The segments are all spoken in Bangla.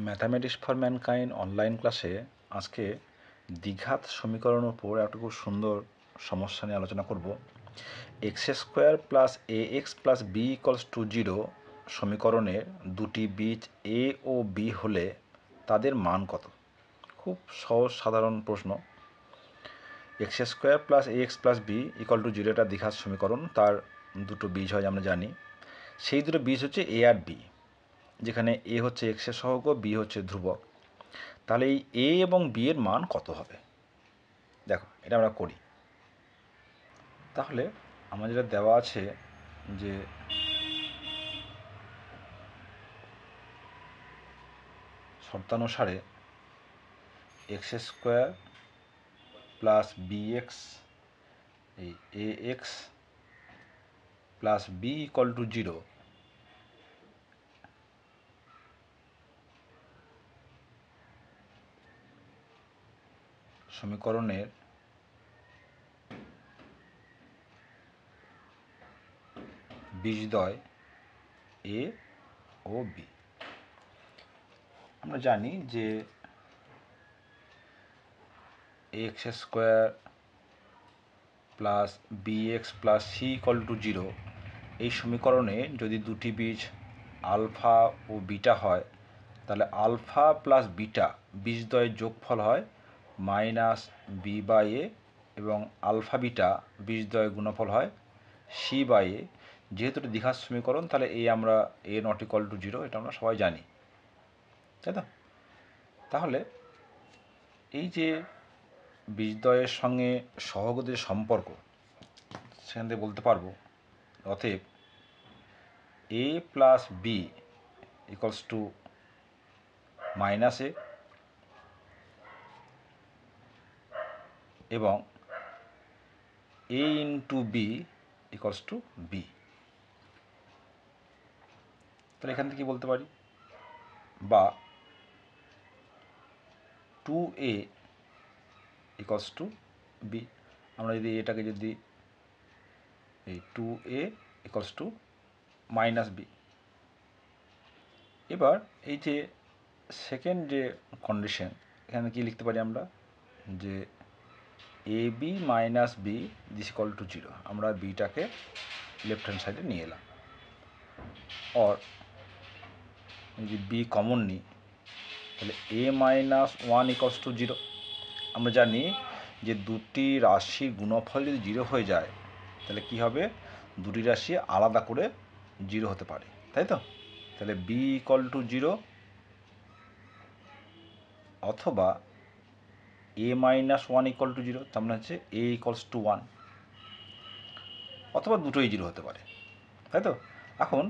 ম্যাথামেটিক্স ফর ম্যানকাইন্ড অনলাইন ক্লাসে আজকে দ্বিঘাত সমীকরণের উপর একটা খুব সুন্দর সমস্যা নিয়ে আলোচনা করব। X square plus a x plus b equals to zero সমীকরণের দুটি বীজ এ ও বি হলে তাদের মান কত? খুব সহজ সাধারণ প্রশ্ন। X square plus a x plus b equal to zero একটা দ্বিঘাত সমীকরণ, তার দুটো বীজ হয় আমরা জানি। সেই দুটো বীজ হচ্ছে এ আর বি, যেখানে এ হচ্ছে এক্সের সহগ, বি হচ্ছে ধ্রুবক। তাহলে এই এ এবং বি এর মান কত হবে? দেখো, এটা আমরা করি। তাহলে আমার যেটা দেওয়া আছে যে শর্তানুসারে x square plus b x এই a x plus b equal to zero সমীকরণের বীজদ্বয় এ ও বি। আমরা জানি যে x square plus b x plus c equal to zero এই সমীকরণে যদি দুটি বীজ আলফা ও বিটা হয়, তাহলে আলফা প্লাস বিটা বীজদ্বয়ের যোগফল হয় মাইনাস বি বাই এ, এবং আলফা বিটা বীজদ্বয়ের গুণফল হয় সি বাই এ। যেহেতু এটা দ্বিঘাত সমীকরণ, তাহলে এই আমরা এ নট ইকুয়াল টু জিরো এটা আমরা সবাই জানি, তাই তো? তাহলে এই যে বীজদ্বয়ের সঙ্গে সহগদের সম্পর্ক, সেখান থেকে বলতে পারবো অতএব a plus b equals to minus a, এবং a into b equals to b. তাহলে এখান থেকে বলতে পারি, বা two a equals to b. আমরা যদি এটাকে যদি এই two a equals to minus b. এবার এই যে সেকেন্ড যে কন্ডিশন, এখানে কি লিখতে পারি আমরা, যে a b minus b this equal to zero. আমরা বিটাকে লেফট হ্যান্ড সাইডে নিয়ে এলাম। অর যদি বি কমন নিই, তাহলে a minus one equals to zero. আমরা জানি যে দুটি রাশির গুণফল যদি জিরো হয়ে যায়, তাহলে কি হবে, দুটি রাশি আলাদা করে জিরো হতে পারে, তাই তো? তাহলে বি ইকুয়াল টু জিরো, অথবা a minus one equal to zero, তার মানে হচ্ছে এ ইকুয়ালস টু ওয়ান, অথবা দুটোই জিরো হতে পারে, তাই তো? এখন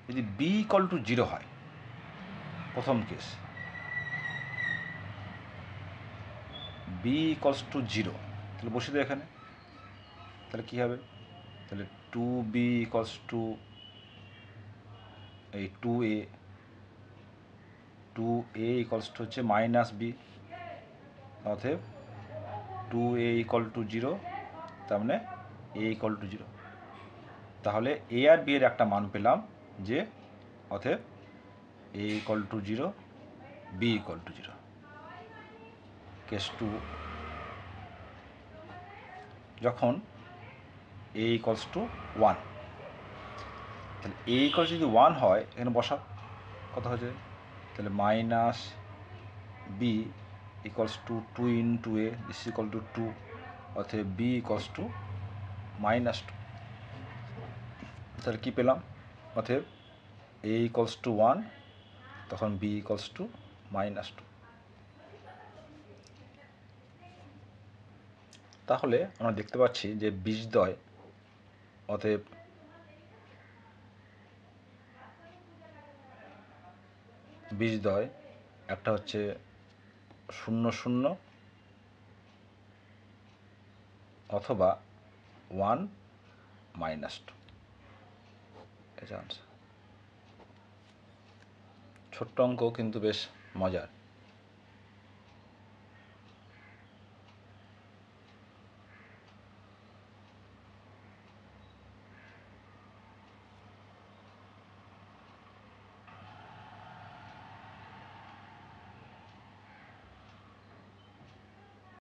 যদি বি ইকুয়াল টু জিরো হয়, প্রথম case, b equals to zero, তাহলে বসে দেয় এখানে। তাহলে কী হবে, তাহলে টু বি ইকুয়ালস টু এই টু এ ইকুয়ালস টু হচ্ছে মাইনাস বি, অতএব two a equal to zero, তার মানে এ ইকুয়াল টু জিরো। তাহলে এ আর বি এর একটা মান পেলাম, যে অতএব a equal to zero, b equal to zero. Case two, যখন এ ইকুয়ালস টু ওয়ান, তাহলে এ ইকুয়ালস যদি ওয়ান হয়, এখানে বসা কত হয়ে যায়, তাহলে minus b equals to two into a this equal to two, অতএব b equals to minus two. তাহলে কী পেলাম, অতএব এ ইকুয়ালস টু ওয়ান, তখন b equals to minus two. তাহলে আমরা দেখতে পাচ্ছি যে বীজদ্বয়, অতএব বীজদ্বয় একটা হচ্ছে শূন্য শূন্য, অথবা ওয়ান মাইনাস টু। এটা আনসার। ছোট্ট অঙ্ক, কিন্তু বেশ মজার।